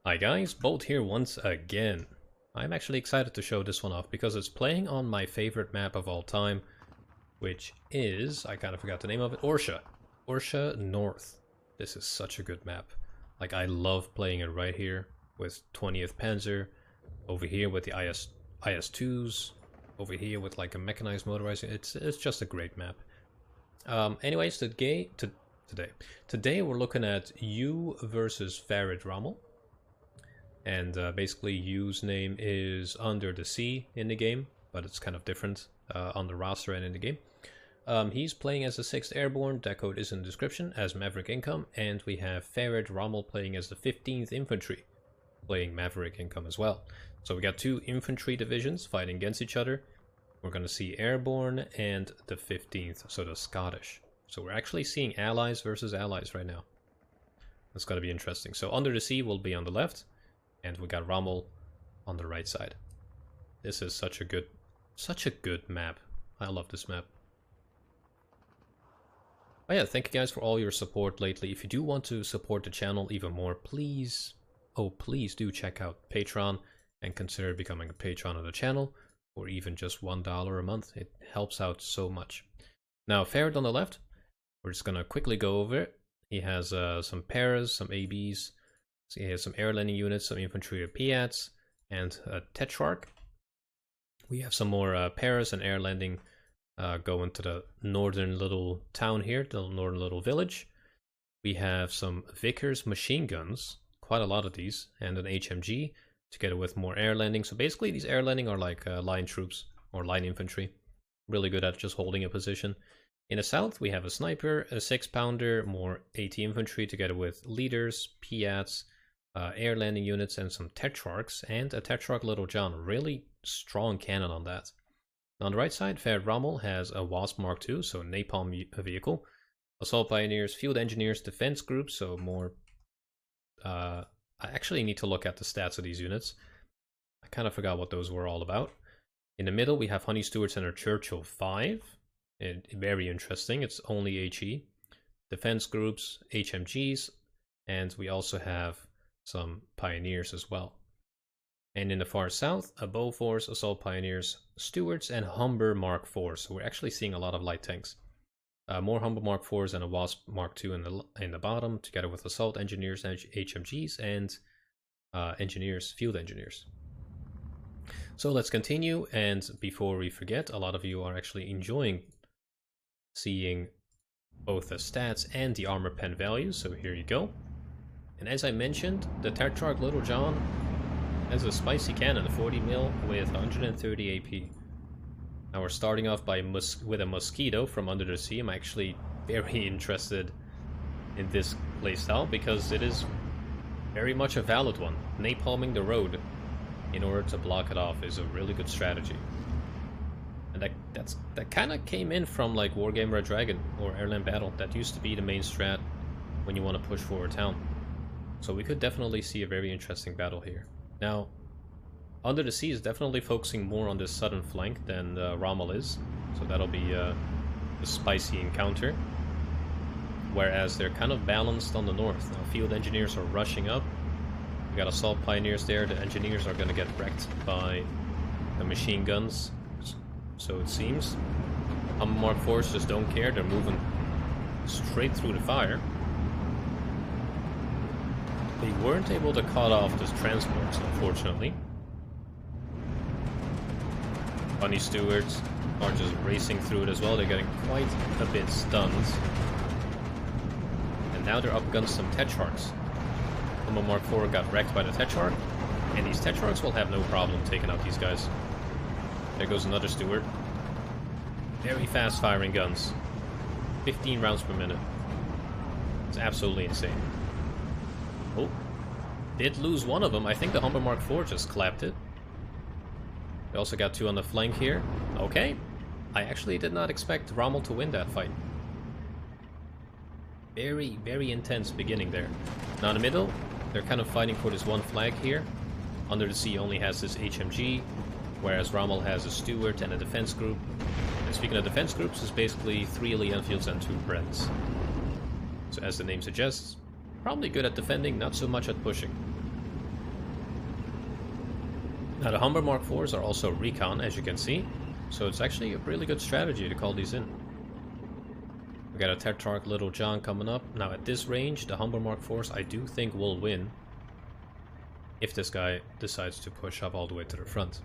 Hi guys, Bolt here once again. I'm actually excited to show this one off because it's playing on my favorite map of all time, which is, I kind of forgot the name of it, Orsha. Orsha North. This is such a good map. Like, I love playing it right here with 20th Panzer, over here with the IS-2s, over here with like a mechanized motorized. It's just a great map. Anyways, today we're looking at U versus Farid Rommel. And basically U's name is Under the Sea in the game, but it's kind of different on the roster and in the game. He's playing as the 6th Airborne, that code is in the description, as Maverick Income, and we have Farid Rommel playing as the 15th Infantry, playing Maverick Income as well. So we got two infantry divisions fighting against each other. We're going to see Airborne and the 15th, so the Scottish. So we're actually seeing allies versus allies right now. That's going to be interesting. So Under the Sea will be on the left, and we got Rommel on the right side. This is such a good map. I love this map. Oh yeah, thank you guys for all your support lately. If you do want to support the channel even more, please do check out Patreon and consider becoming a patron of the channel, or even just $1 a month. It helps out so much. Now, Farid on the left, we're just gonna quickly go over it. He has some paras, some ABs. So he has some air landing units, some infantry PATs, and a Tetrarch. We have some more paras and air landing going to the northern little town here, the northern little village. We have some Vickers machine guns, quite a lot of these, and an HMG, together with more air landing. So basically these air landing are like line troops, or line infantry. Really good at just holding a position. In the south we have a sniper, a 6-pounder, more AT infantry, together with leaders, PATs, air landing units, and some Tetrarchs, and a Tetrarch Little John. Really strong cannon on that. On the right side, Farid Rommel has a Wasp Mark II, so napalm vehicle. Assault Pioneers, Field Engineers, Defense Groups, so more... I actually need to look at the stats of these units. I kind of forgot what those were all about. In the middle, we have Honey Stewards and a Churchill 5. Very interesting, it's only HE. Defense Groups, HMGs, and we also have some Pioneers as well. And in the far south, a Bofors, Assault Pioneers, Stewards, and Humber Mark IV. So we're actually seeing a lot of light tanks. More Humber Mark IVs and a Wasp Mark II in the bottom, together with Assault Engineers, HMGs, and Field Engineers. So let's continue, and before we forget, a lot of you are actually enjoying seeing both the stats and the armor pen values, so here you go. And as I mentioned, the Tetrarch Little John has a spicy cannon, 40 mil with 130 AP. Now we're starting off with a Mosquito from Under the Sea. I'm actually very interested in this playstyle because it is very much a valid one. Napalming the road in order to block it off is a really good strategy. And that kind of came in from like Wargame Red Dragon or Airland Battle. That used to be the main strat when you want to push forward town. So we could definitely see a very interesting battle here. Now, Under the Sea is definitely focusing more on this southern flank than Rommel is. So that'll be a spicy encounter. Whereas they're kind of balanced on the north. Now, Field Engineers are rushing up. We got Assault Pioneers there. The Engineers are going to get wrecked by the machine guns. So it seems. Humber Mark IVs just don't care. They're moving straight through the fire. They weren't able to cut off this transports, unfortunately. Honey Stewards are just racing through it as well. They're getting quite a bit stunned. And now they're up against some Tetrarchs. Humber Mark IV got wrecked by the Tetrarch, and these Tetrarchs will have no problem taking out these guys. There goes another Steward. Very fast firing guns. 15 rounds per minute. It's absolutely insane. Oh, did lose one of them. I think the Humber Mark IV just clapped it. We also got two on the flank here. Okay. I actually did not expect Rommel to win that fight. Very, very intense beginning there. Now in the middle, they're kind of fighting for this one flag here. Under the Sea only has this HMG, whereas Rommel has a Steward and a defense group. And speaking of defense groups, it's basically 3 Lee Enfields and 2 Brents. So as the name suggests, probably good at defending, not so much at pushing. Now the Humber Mark IVs are also recon, as you can see, so it's actually a really good strategy to call these in. We got a Tetrarch Little John coming up. Now at this range, the Humber Mark IVs I do think will win if this guy decides to push up all the way to the front.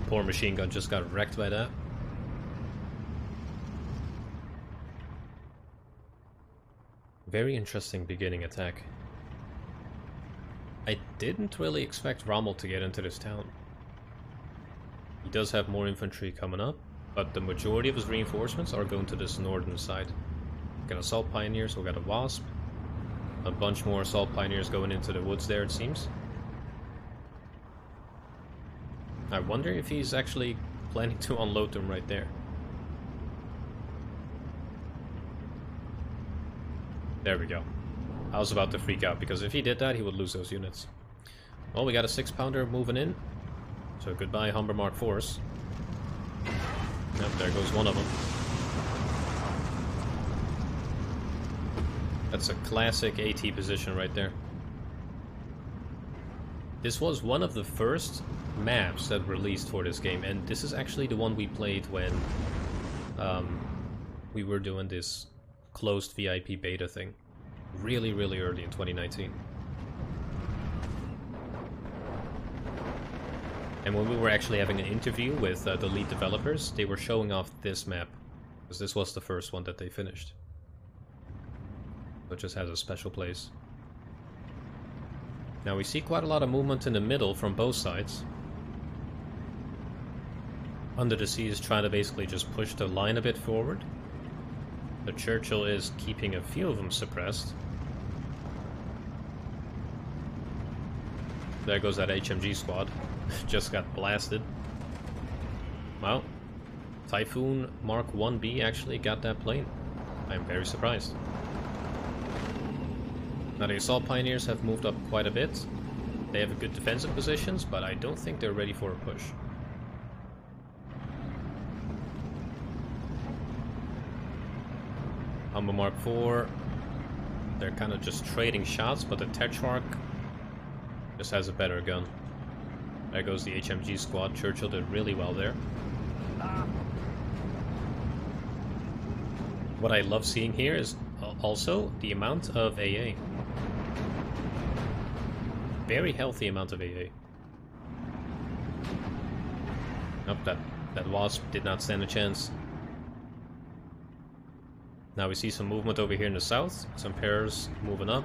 Poor machine gun just got wrecked by that. Very interesting beginning attack. I didn't really expect Rommel to get into this town. He does have more infantry coming up, but the majority of his reinforcements are going to this northern side. We got Assault Pioneers, we got a Wasp. A bunch more Assault Pioneers going into the woods there, it seems. I wonder if he's actually planning to unload them right there. There we go. I was about to freak out, because if he did that, he would lose those units. Well, we got a 6-pounder moving in. So goodbye, Humber Mark IVs. Yep, there goes one of them. That's a classic AT position right there. This was one of the first maps that released for this game, and this is actually the one we played when we were doing this closed VIP beta thing. Really, really early in 2019. And when we were actually having an interview with the lead developers, they were showing off this map, because this was the first one that they finished. So it just has a special place. Now we see quite a lot of movement in the middle from both sides. Under the Sea is trying to basically just push the line a bit forward. The Churchill is keeping a few of them suppressed. There goes that HMG squad. Just got blasted. Well, Typhoon Mark 1B actually got that plane. I'm very surprised. Now the Assault Pioneers have moved up quite a bit. They have good defensive positions, but I don't think they're ready for a push. Humber Mark IV, they're kind of just trading shots, but the Tetrarch just has a better gun. There goes the HMG squad. Churchill did really well there. What I love seeing here is also the amount of AA. Very healthy amount of AA. Nope, that Wasp did not stand a chance. Now we see some movement over here in the south. Some pairs moving up.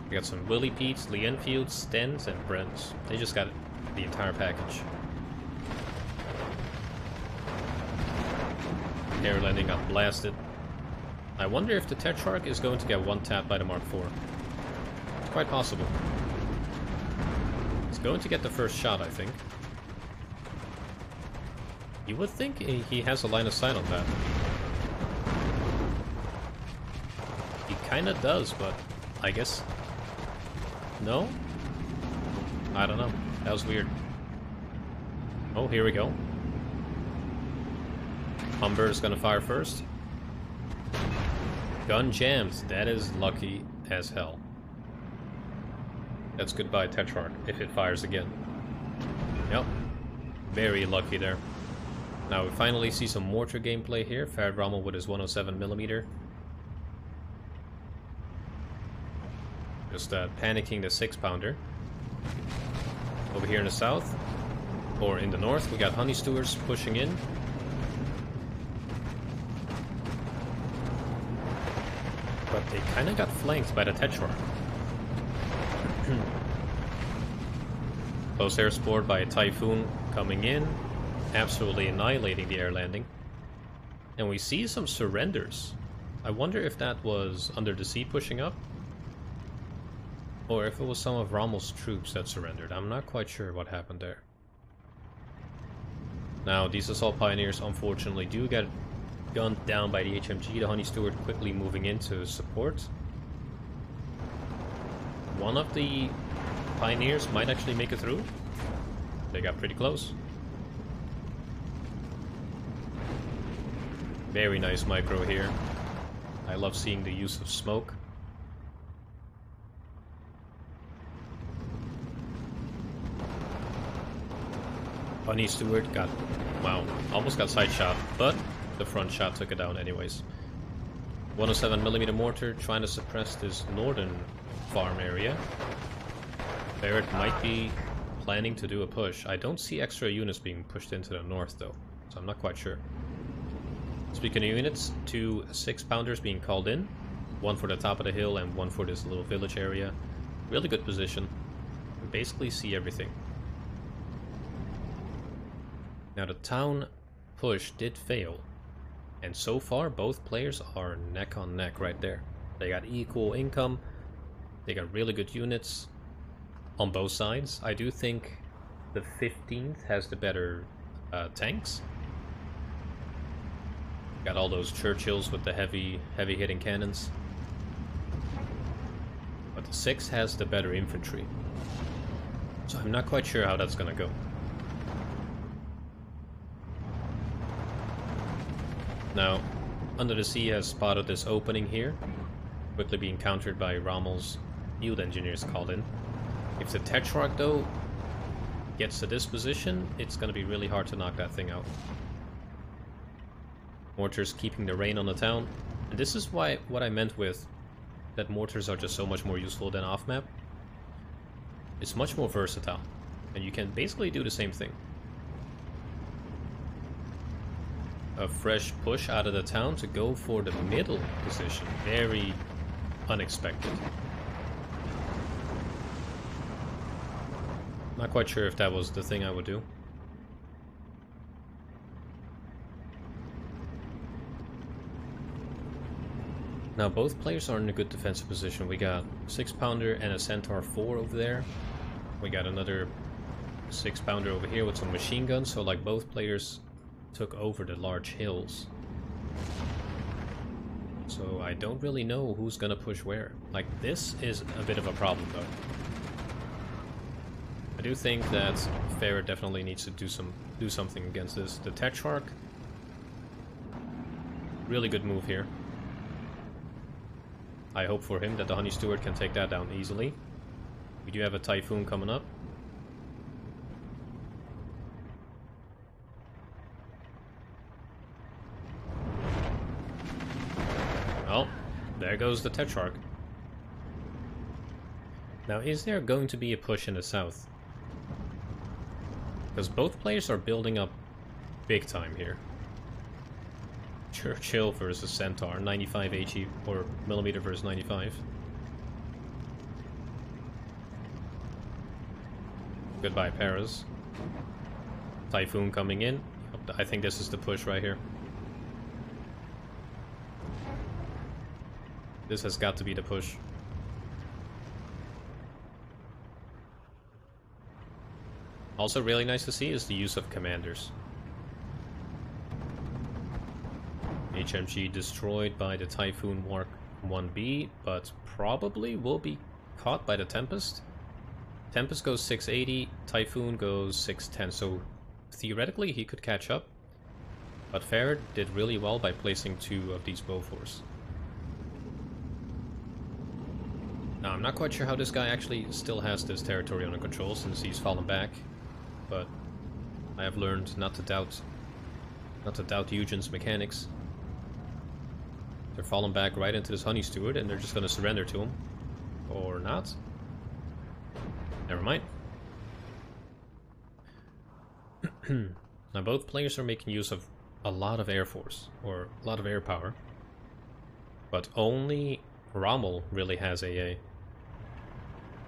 We got some Willie Pete's, Lee Enfields, Stens, and Brents. They just got the entire package. Air landing got blasted. I wonder if the Tetrarch is going to get one tapped by the Mark IV. It's quite possible. He's going to get the first shot, I think. You would think he has a line of sight on that. He kinda does, but I guess... No? I don't know. That was weird. Oh, here we go. Humber is gonna fire first. Gun jammed. That is lucky as hell. That's goodbye Tetrarch if it fires again. Yep. Very lucky there. Now we finally see some mortar gameplay here. Farid Rommel with his 107mm. Just panicking the 6-pounder. Over here in the south, or in the north, we got Honey Stewards pushing in. But they kind of got flanked by the Tetrarch. Close air support by a Typhoon coming in, absolutely annihilating the air landing. And we see some surrenders. I wonder if that was Under the Sea pushing up, or if it was some of Rommel's troops that surrendered. I'm not quite sure what happened there. Now, these Assault Pioneers unfortunately do get gunned down by the HMG. The Honey Steward quickly moving in to support. One of the Pioneers might actually make it through. They got pretty close. Very nice micro here. I love seeing the use of smoke. Bunny Stewart got, wow, almost got side shot, but the front shot took it down anyways. 107mm mortar trying to suppress this northern farm area. Farid might be planning to do a push. I don't see extra units being pushed into the north though, so I'm not quite sure. Speaking of units, 2 6-pounders being called in. One for the top of the hill and one for this little village area. Really good position. You basically see everything. Now the town push did fail. And so far both players are neck on neck right there. They got equal income. They got really good units on both sides. I do think the 15th has the better tanks. Got all those Churchills with the heavy hitting cannons. But the 6th has the better infantry. So I'm not quite sure how that's gonna go. Now, Under the Sea has spotted this opening here, quickly being countered by Rommel's field engineers called in. If the Tetrarch, though, gets to this position, it's going to be really hard to knock that thing out. Mortars keeping the rain on the town. And this is why what I meant with that mortars are just so much more useful than off-map. It's much more versatile, and you can basically do the same thing. A fresh push out of the town to go for the middle position. Very unexpected. Not quite sure if that was the thing I would do. Now both players are in a good defensive position. We got 6-pounder and a Centaur 4 over there. We got another 6-pounder over here with some machine guns, so like both players took over the large hills. So I don't really know who's gonna push where. Like, this is a bit of a problem though. I do think that Farid definitely needs to do something against this. The Tetrarch, really good move here. I hope for him that the Honey Steward can take that down easily. We do have a Typhoon coming up. Well, there goes the Tetrarch. Now, is there going to be a push in the south? Because both players are building up big time here. Churchill versus Centaur, 95 HE or millimeter versus 95. Goodbye, Paris. Typhoon coming in. I think this is the push right here. This has got to be the push. Also really nice to see is the use of commanders. HMG destroyed by the Typhoon Mark 1B, but probably will be caught by the Tempest. Tempest goes 680, Typhoon goes 610, so theoretically he could catch up. But Farid did really well by placing 2 of these Bofors. Now, I'm not quite sure how this guy actually still has this territory under control since he's fallen back, but I have learned not to doubt Eugen's mechanics. They're falling back right into this Honey Steward and they're just gonna surrender to him. Or not. Never mind. Now both players are making use of a lot of air force, or a lot of air power. But only Rommel really has AA.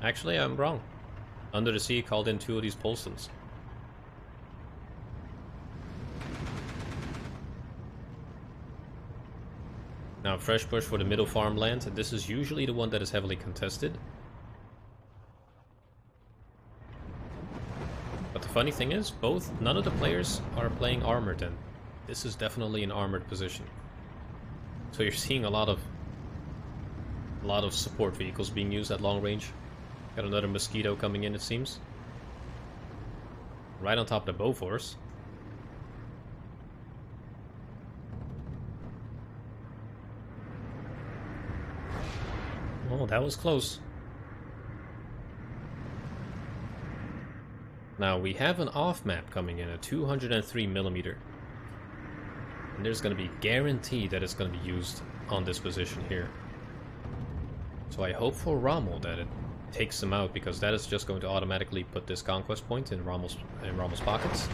Actually, I'm wrong. Under the Sea called in 2 of these Polstons. Now, fresh push for the middle farmland. This is usually the one that is heavily contested. But the funny thing is, none of the players are playing armored, and this is definitely an armored position. So you're seeing a lot of support vehicles being used at long range. Got another Mosquito coming in, it seems. Right on top of the Bofors. Oh, that was close. Now we have an off map coming in at 203mm. And there's going to be guaranteed that it's going to be used on this position here. So I hope for Rommel that it takes him out, because that is just going to automatically put this conquest point in Rommel's pockets.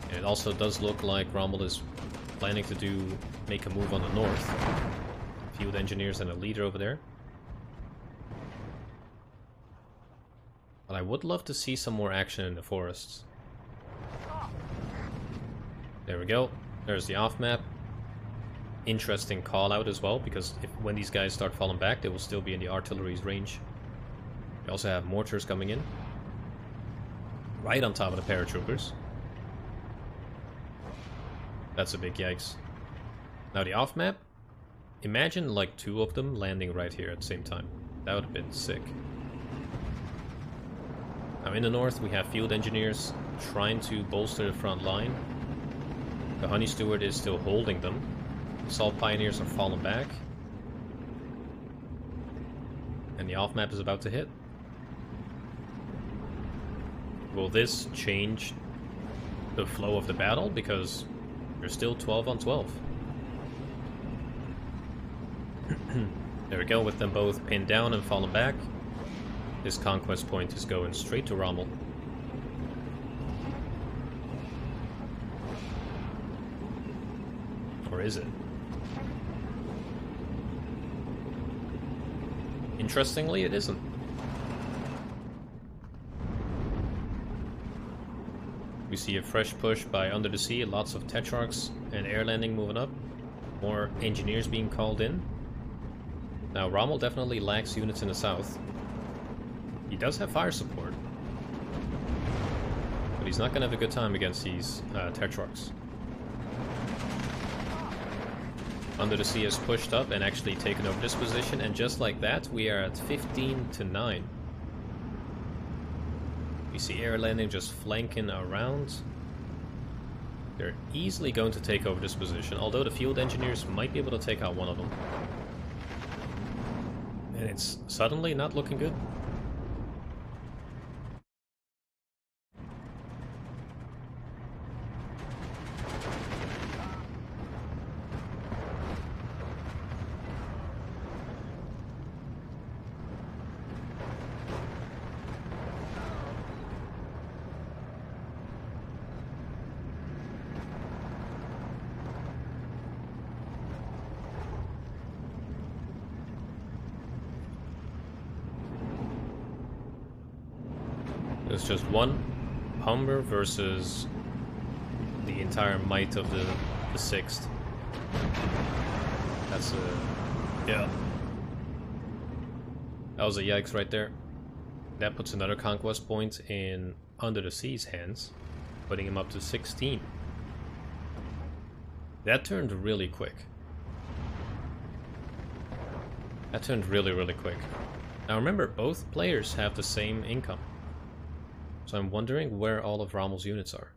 And it also does look like Rommel is planning to make a move on the north. Field engineers and a leader over there. But I would love to see some more action in the forests. There we go. There's the off map. Interesting call out as well, because when these guys start falling back, they will still be in the artillery's range. We also have mortars coming in. Right on top of the paratroopers. That's a big yikes. Now the off map. Imagine like 2 of them landing right here at the same time. That would have been sick. Now in the north we have field engineers trying to bolster the front line. The Honey Steward is still holding them. Assault Pioneers are falling back. And the off-map is about to hit. Will this change the flow of the battle? Because there's still 12 on 12. There we go, with them both pinned down and fallen back. This conquest point is going straight to Rommel. Or is it? Interestingly, it isn't. We see a fresh push by Under the Sea, lots of Tetrarchs and air landing moving up. More engineers being called in. Now, Rommel definitely lacks units in the south. He does have fire support. But he's not going to have a good time against these Tetrarchs. Under the Sea has pushed up and actually taken over this position, and just like that, we are at 15 to 9. We see air landing just flanking around. They're easily going to take over this position, although the field engineers might be able to take out one of them. And it's suddenly not looking good. It's just one Humber versus the entire might of the 6th. That's a... yeah. That was a yikes right there. That puts another conquest point in Under the Sea's hands, putting him up to 16. That turned really quick. That turned really quick. Now remember, both players have the same income. So I'm wondering where all of Rommel's units are.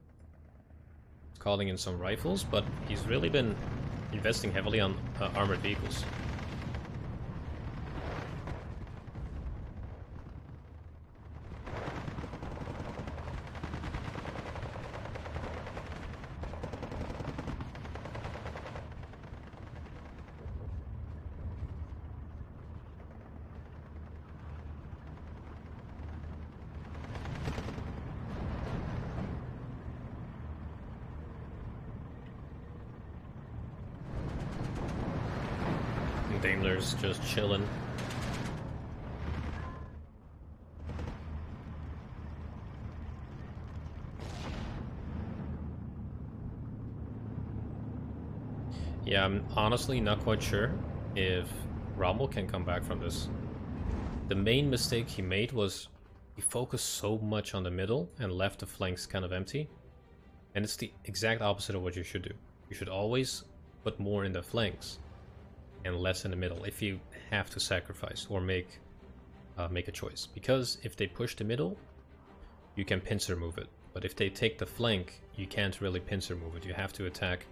He's calling in some rifles, but he's really been investing heavily on armored vehicles. Daimler's just chilling. Yeah, I'm honestly not quite sure if Rommel can come back from this. The main mistake he made was he focused so much on the middle and left the flanks kind of empty. And it's the exact opposite of what you should do. You should always put more in the flanks and less in the middle if you have to sacrifice or make a choice. Because if they push the middle, you can pincer move it. But if they take the flank, you can't really pincer move it. You have to attack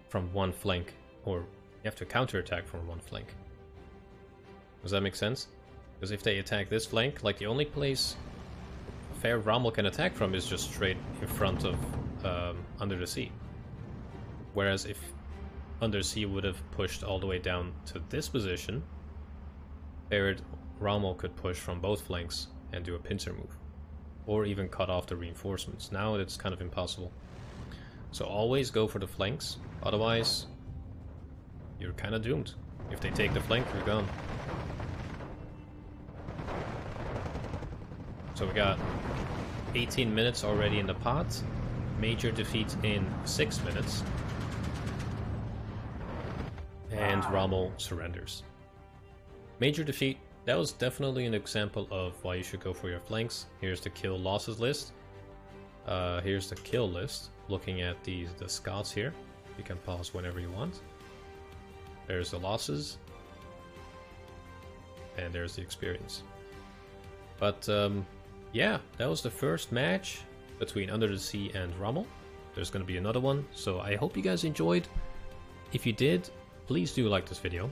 from one flank, or you have to counterattack from one flank. Does that make sense? Because if they attack this flank, like the only place fair Rommel can attack from is just straight in front of Under the Sea. Whereas if Under the Sea would have pushed all the way down to this position, Farid Rommel could push from both flanks and do a pincer move. Or even cut off the reinforcements. Now it's kind of impossible. So always go for the flanks, otherwise you're kind of doomed. If they take the flank, you're gone. So we got 18 minutes already in the pot. Major defeat in 6 minutes. And Rommel surrenders. Major defeat. That was definitely an example of why you should go for your flanks. Here's the kill losses list. Here's the kill list. Looking at the Scots here. You can pause whenever you want. There's the losses. And there's the experience. But yeah, that was the first match between Under the Sea and Rommel. There's going to be another one, so I hope you guys enjoyed. If you did, please do like this video.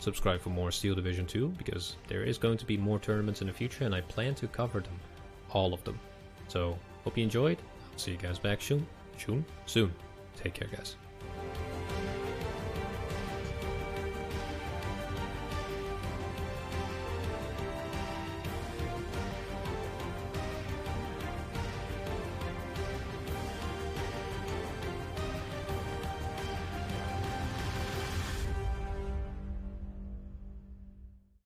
Subscribe for more Steel Division 2, because there is going to be more tournaments in the future, and I plan to cover them. All of them. So, hope you enjoyed. I'll see you guys back soon. Take care, guys.